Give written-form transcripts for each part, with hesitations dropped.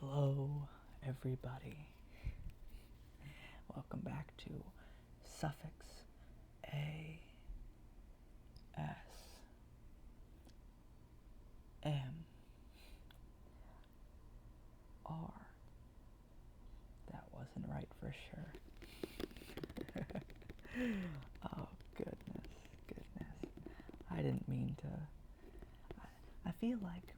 Hello, everybody. Welcome back to Suffix A S M R. That wasn't right for sure. Oh, goodness. I didn't mean to. I feel like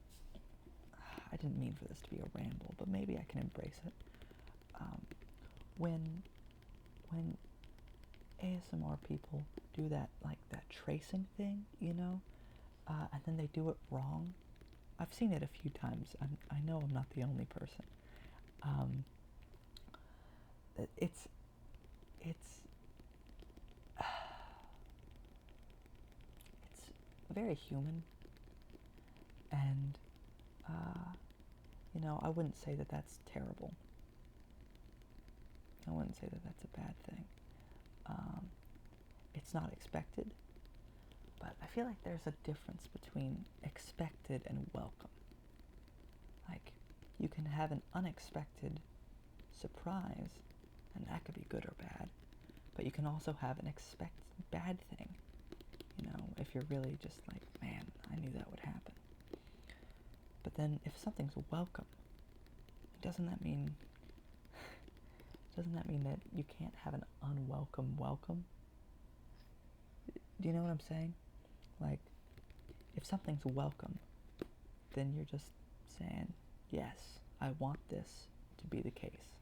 I didn't mean for this to be a ramble, but maybe I can embrace it. When ASMR people do that, like that tracing thing, and then they do it wrong. I've seen it a few times. I know I'm not the only person. It's it's very human, and I wouldn't say that that's terrible. I wouldn't say that that's a bad thing. It's not expected, but I feel like there's a difference between expected and welcome. Like, you can have an unexpected surprise, and that could be good or bad, but you can also have an expected bad thing, if you're really just like, man, I knew that would happen. But then if something's welcome, doesn't that mean that you can't have an unwelcome welcome? Do you know what I'm saying? Like, if something's welcome, then you're just saying, yes, I want this to be the case.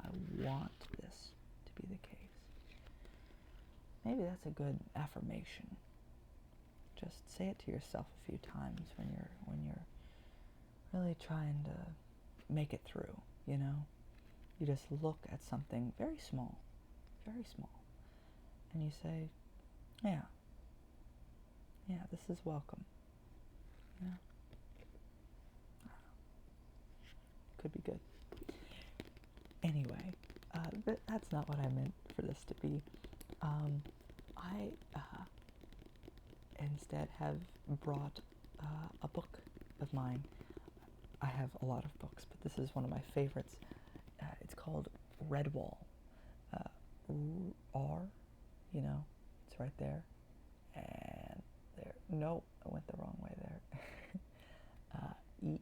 I want this to be the case. Maybe that's a good affirmation. Just say it to yourself a few times when you're really trying to make it through, You just look at something very small, and you say, yeah, this is welcome. Could be good. Anyway, that's not what I meant for this to be. I instead have brought a book of mine. I have a lot of books, but this is one of my favorites. It's called Redwall. R, it's right there. And there. No, I went the wrong way there. E,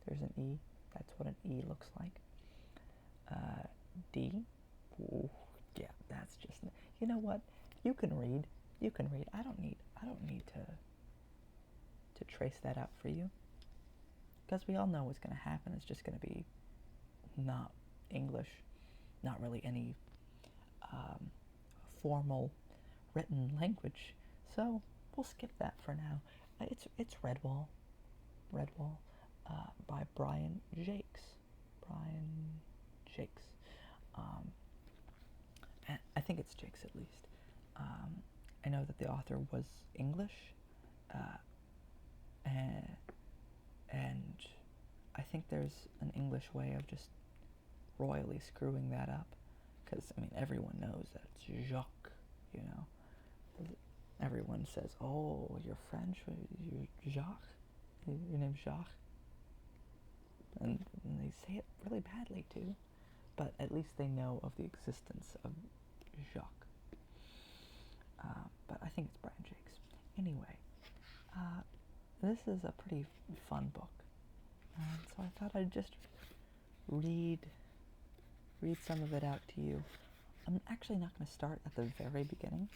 there's an E. That's what an E looks like. D. Ooh, yeah, that's just. You know what? You can read. I don't need to trace that out for you, because we all know what's going to happen. It's just going to be not English, not really any formal written language. So we'll skip that for now. It's Redwall by Brian Jakes. And I think it's Jakes at least. I know that the author was English, and I think there's an English way of just royally screwing that up, because everyone knows that it's Jacques. Everyone says, "Oh, you're French, you're Jacques, your name's Jacques," and they say it really badly too. But at least they know of the existence of Jacques. But I think it's Brian Jakes. Anyway, this is a pretty fun book, so I thought I'd just read some of it out to you. I'm actually not going to start at the very beginning,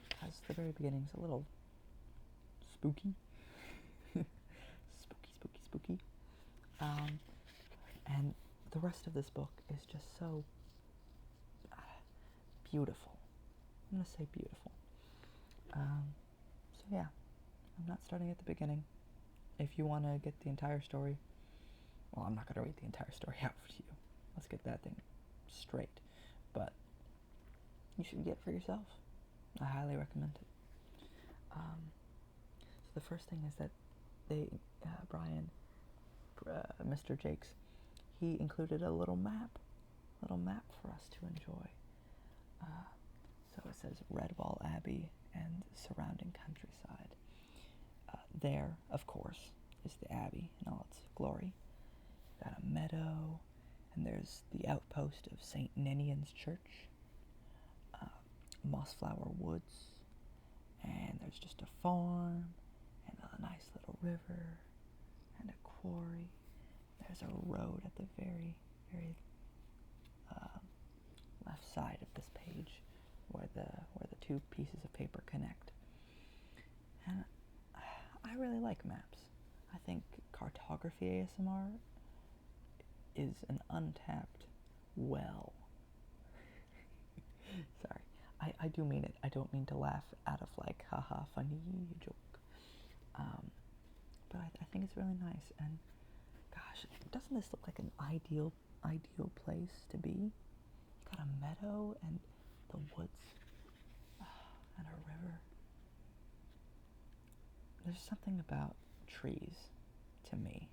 because the very beginning is a little spooky. spooky. And the rest of this book is just so beautiful. I'm going to say beautiful. So yeah, I'm not starting at the beginning. If you want to get the entire story, well, I'm not going to read the entire story out for you. Let's get that thing straight. But you should get it for yourself. I highly recommend it. So the first thing is that Mr. Jakes, he included a little map for us to enjoy. So it says Redwall Abbey and surrounding countryside. There, of course, is the Abbey in all its glory. Got a meadow, and there's the outpost of St. Ninian's Church, Mossflower Woods, and there's just a farm, and a nice little river, and a quarry. There's a road at the very, very left side of this page, where the two pieces of paper connect. And I really like maps. I think cartography ASMR is an untapped well. Sorry, I do mean it. I don't mean to laugh out of like, haha, funny joke. But I think it's really nice. And gosh, doesn't this look like an ideal place to be? You got a meadow and the woods and a river. There's something about trees to me.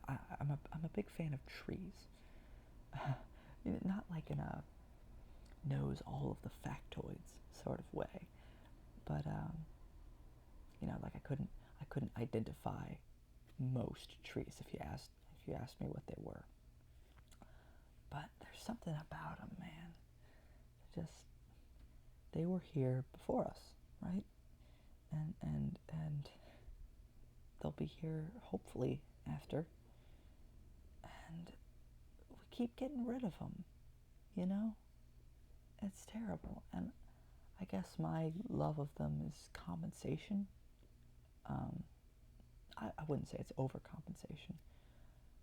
I'm a big fan of trees. Not like in a knows all of the factoids sort of way, but like I couldn't identify most trees if you asked me what they were. But there's something about them, man. They were here before us, right? And they'll be here hopefully after. And we keep getting rid of them, It's terrible. And I guess my love of them is compensation. I wouldn't say it's overcompensation,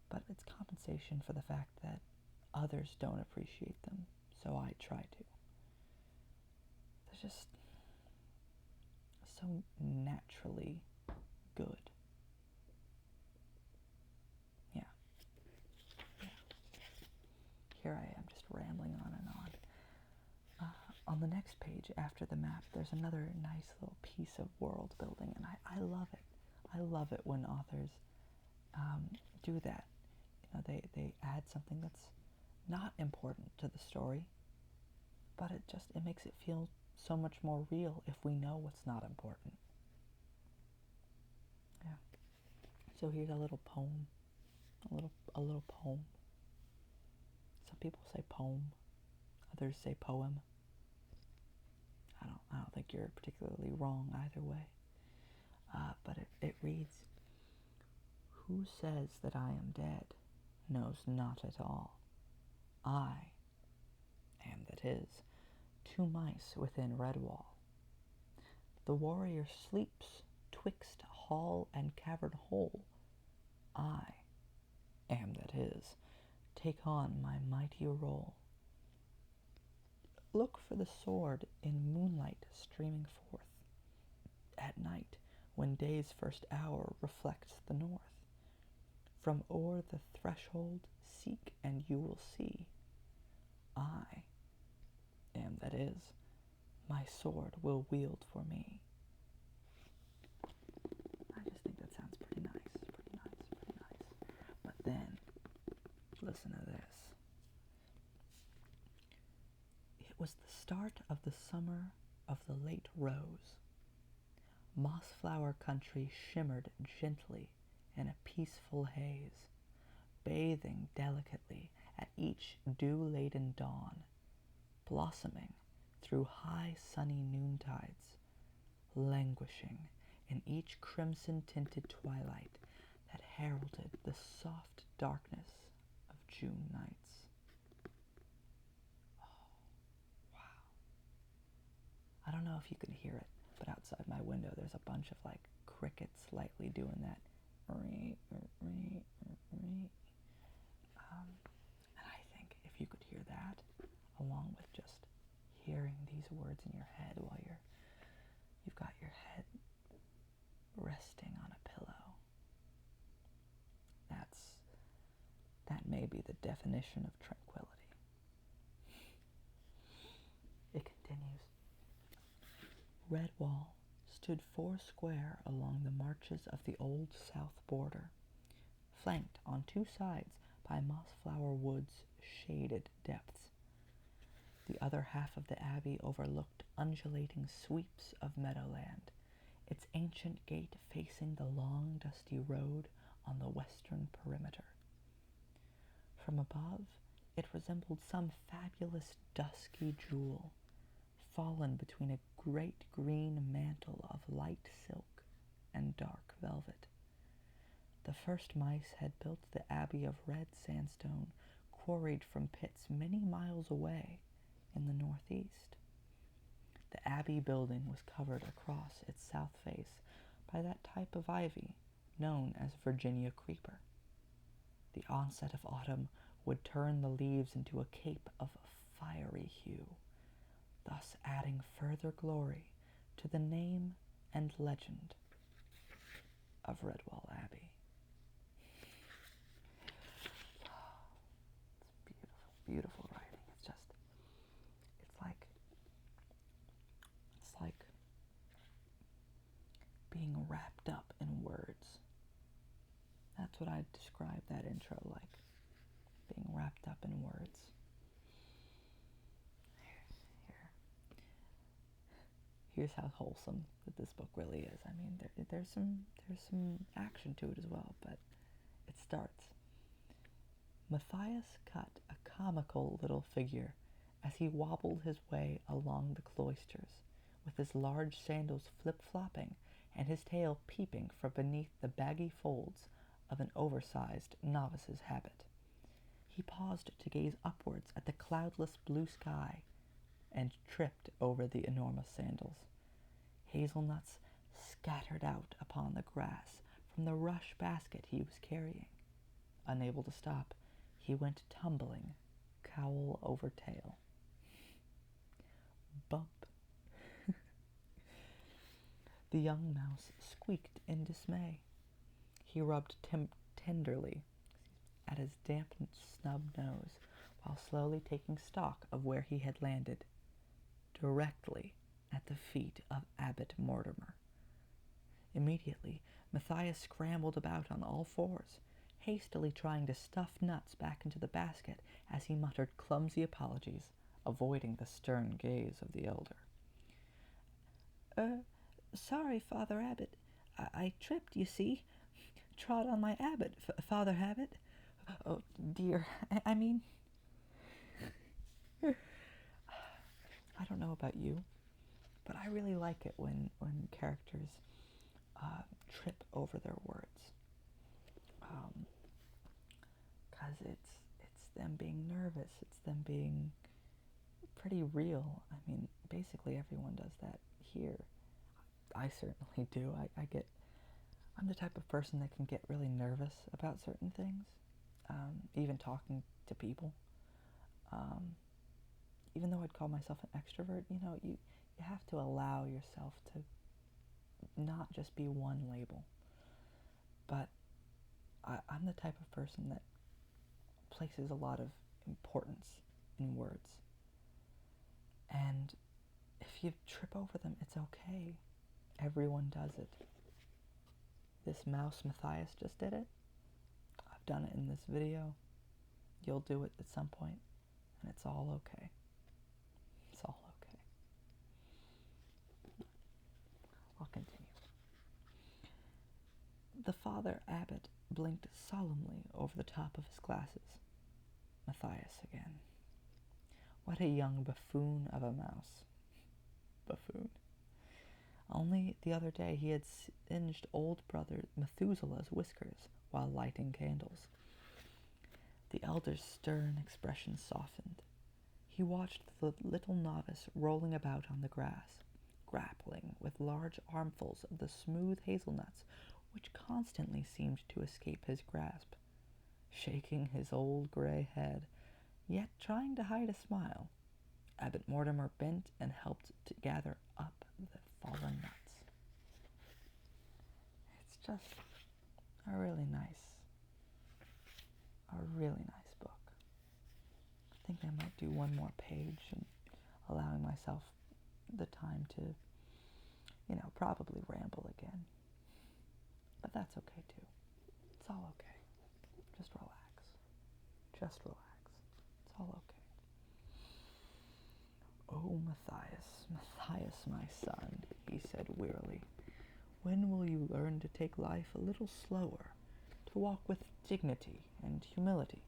but it's compensation for the fact that others don't appreciate them, so I try to. They're just so naturally good. Yeah. Here I am just rambling on and on. On the next page after the map, there's another nice little piece of world building, and I love it. I love it when authors do that. They add something that's not important to the story, but it makes it feel so much more real if we know what's not important. Yeah. So here's a little poem. A little poem. Some people say poem, others say poem. I don't think you're particularly wrong either way. But it reads, "Who says that I am dead knows not at all. I am that is, two mice within Redwall. The warrior sleeps twixt hall and cavern hole. I am that is, take on my mighty role. Look for the sword in moonlight streaming forth, at night, when day's first hour reflects the north. From o'er the threshold seek, and you will see. I am that is, my sword will wield for me." I just think that sounds pretty nice. But then, listen to this. "It was the start of the summer of the late rose. Mossflower country shimmered gently in a peaceful haze, bathing delicately at each dew-laden dawn, blossoming through high sunny noontides, languishing in each crimson-tinted twilight that heralded the soft darkness of June nights." Oh, wow. I don't know if you can hear it, but outside my window there's a bunch of like crickets lightly doing that. And I think if you could hear that, along with just hearing these words in your head while you've got your head resting on a pillow, that may be the definition of tranquility. It continues. "Redwall stood foursquare along the marches of the old south border, flanked on two sides by Mossflower Wood's shaded depths. The other half of the abbey overlooked undulating sweeps of meadowland, its ancient gate facing the long, dusty road on the western perimeter. From above, it resembled some fabulous dusky jewel, fallen between a great green mantle of light silk and dark velvet. The first mice had built the abbey of red sandstone, quarried from pits many miles away in the northeast. The abbey building was covered across its south face by that type of ivy known as Virginia creeper. The onset of autumn would turn the leaves into a cape of fiery hue, thus adding further glory to the name and legend of Redwall Abbey. It's beautiful, beautiful writing. It's like being wrapped up in words. That's what I'd describe that intro like, being wrapped up in words. Here's how wholesome that this book really is. I mean, there's some action to it as well, but it starts. Matthias cut a comical little figure as he wobbled his way along the cloisters, with his large sandals flip-flopping and his tail peeping from beneath the baggy folds of an oversized novice's habit. He paused to gaze upwards at the cloudless blue sky and tripped over the enormous sandals. Hazelnuts scattered out upon the grass from the rush basket he was carrying. Unable to stop, he went tumbling, cowl over tail. Bump. The young mouse squeaked in dismay. He rubbed tenderly at his damp, snub nose while slowly taking stock of where he had landed, directly at the feet of Abbot Mortimer. Immediately, Matthias scrambled about on all fours, hastily trying to stuff nuts back into the basket as he muttered clumsy apologies, avoiding the stern gaze of the elder. Sorry, Father Abbot. I tripped, you see. Trod on my abbot, Father Abbot. Oh, dear. I mean... I don't know about you, but I really like it when characters trip over their words. Because it's them being nervous. It's them being pretty real. I mean, basically everyone does that here. I certainly do. I'm the type of person that can get really nervous about certain things, even talking to people. Even though I'd call myself an extrovert, you have to allow yourself to not just be one label. But I'm the type of person that places a lot of importance in words. And if you trip over them, it's okay. Everyone does it. This mouse Matthias just did it. I've done it in this video. You'll do it at some point, and it's all okay. It's all okay. I'll continue. The Father Abbot blinked solemnly over the top of his glasses. Matthias again. What a young buffoon of a mouse. Buffoon. Only the other day he had singed old brother Methuselah's whiskers while lighting candles. The elder's stern expression softened. He watched the little novice rolling about on the grass, grappling with large armfuls of the smooth hazelnuts which constantly seemed to escape his grasp, shaking his old gray head, yet trying to hide a smile. Abbot Mortimer bent and helped to gather up the fallen nuts. It's just a really nice book. I think I might do one more page and allowing myself the time to, probably ramble again. But that's okay too. It's all okay. Just relax. Just relax. It's all okay. Oh, Matthias, my son, he said wearily, when will you learn to take life a little slower, to walk with dignity and humility?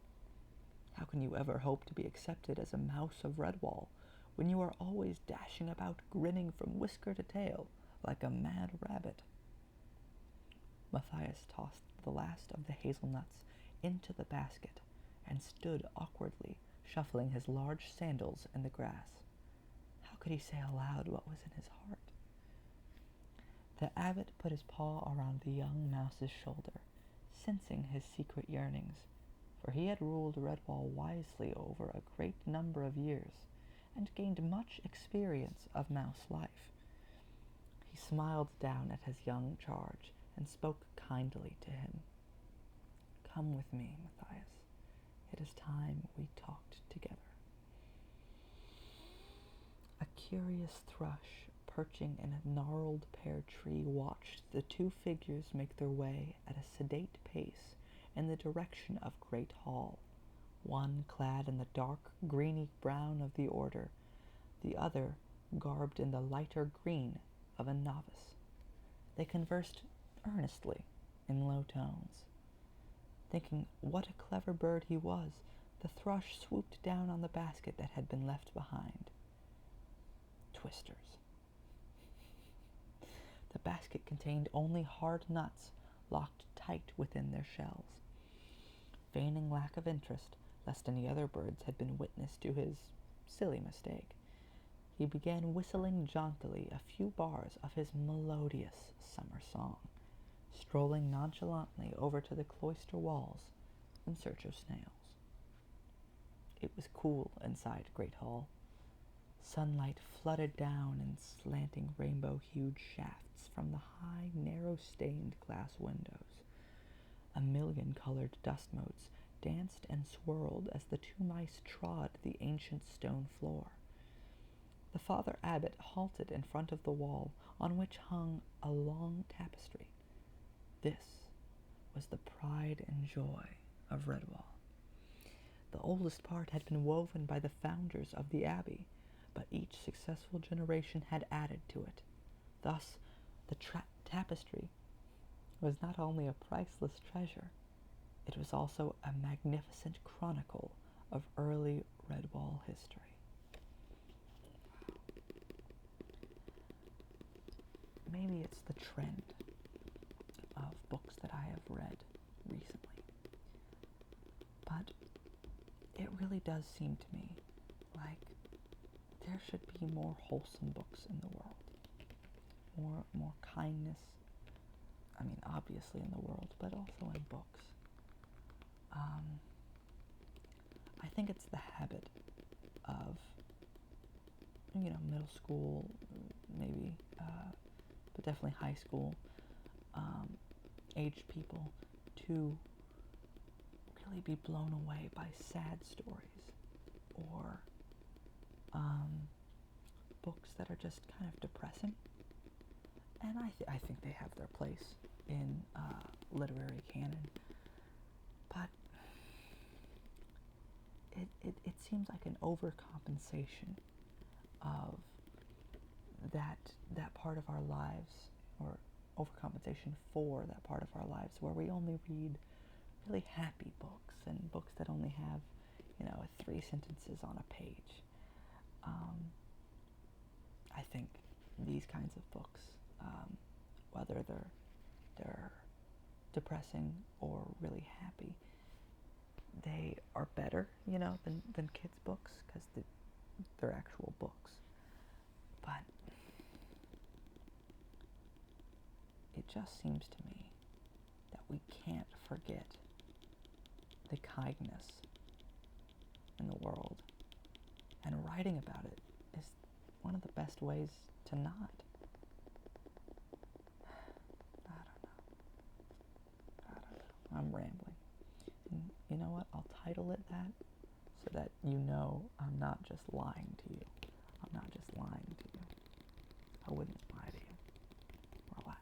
How can you ever hope to be accepted as a mouse of Redwall when you are always dashing about grinning from whisker to tail like a mad rabbit? Matthias tossed the last of the hazelnuts into the basket and stood awkwardly, shuffling his large sandals in the grass. How could he say aloud what was in his heart? The abbot put his paw around the young mouse's shoulder, sensing his secret yearnings, for he had ruled Redwall wisely over a great number of years, and gained much experience of mouse life. He smiled down at his young charge, and spoke kindly to him. "Come with me, Matthias. It is time we talked together." A curious thrush, perching in a gnarled pear tree, watched the two figures make their way at a sedate pace in the direction of Great Hall, one clad in the dark greeny brown of the order, the other garbed in the lighter green of a novice. They conversed earnestly in low tones. Thinking what a clever bird he was, the thrush swooped down on the basket that had been left behind. Twisters. The basket contained only hard nuts locked tight within their shells. Feigning lack of interest, lest any other birds had been witness to his silly mistake, he began whistling jauntily a few bars of his melodious summer song, strolling nonchalantly over to the cloister walls in search of snails. It was cool inside Great Hall. Sunlight flooded down in slanting rainbow-hued shafts from the high, narrow-stained glass windows. A million-colored dust motes danced and swirled as the two mice trod the ancient stone floor. The Father Abbot halted in front of the wall on which hung a long tapestry. This was the pride and joy of Redwall. The oldest part had been woven by the founders of the abbey, but each successful generation had added to it. Thus, the tapestry was not only a priceless treasure, it was also a magnificent chronicle of early Redwall history. Maybe it's the trend of books that I have read recently, but it really does seem to me like there should be more wholesome books in the world, more kindness. I mean, obviously in the world, but also in books. I think it's the habit of, middle school, maybe, but definitely high school, aged people to really be blown away by sad stories or books that are just kind of depressing. And I think they have their place in literary canon, but it seems like an overcompensation of that part of our lives, or overcompensation for that part of our lives where we only read really happy books and books that only have, 3 sentences on a page. I think these kinds of books, whether they're depressing or really happy, they are better, than kids' books because they're actual books. But it just seems to me that we can't forget the kindness in the world, and writing about it is one of the best ways to not. I don't know. I'm rambling. And you know what? I'll title it that so that I'm not just lying to you. I'm not just lying to you. I wouldn't lie to you. Relax.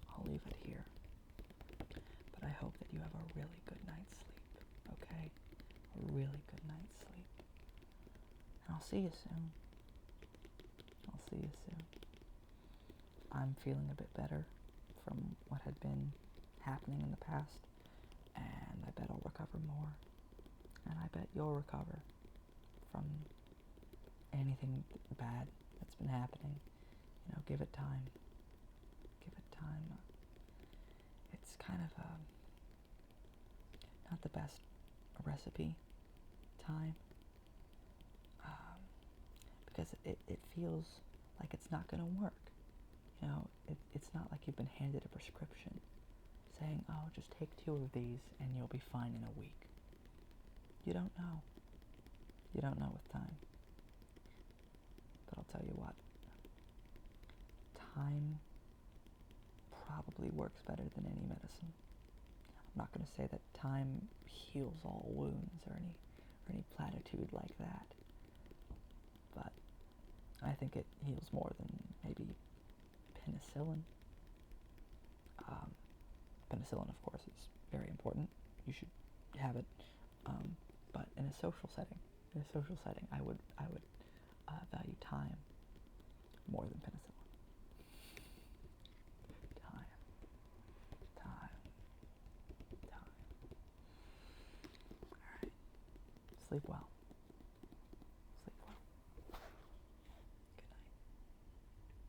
I'll leave it here. But I hope that you have a really good night's sleep, okay? A really good night's sleep. And I'll see you soon. I'm feeling a bit better from what had been happening in the past, and I bet I'll recover more, and I bet you'll recover from anything bad that's been happening. Give it time. Give it time. It's kind of not the best recipe, time, because it feels like it's not going to work. It's not like you've been handed a prescription saying, oh, just take 2 of these and you'll be fine in a week. You don't know. You don't know with time. But I'll tell you what, time probably works better than any medicine. I'm not going to say that time heals all wounds or any platitude like that, but I think it heals more than maybe penicillin. Penicillin, of course, is very important. You should have it, but in a social setting, I would value time more than penicillin. Time. All right. Sleep well.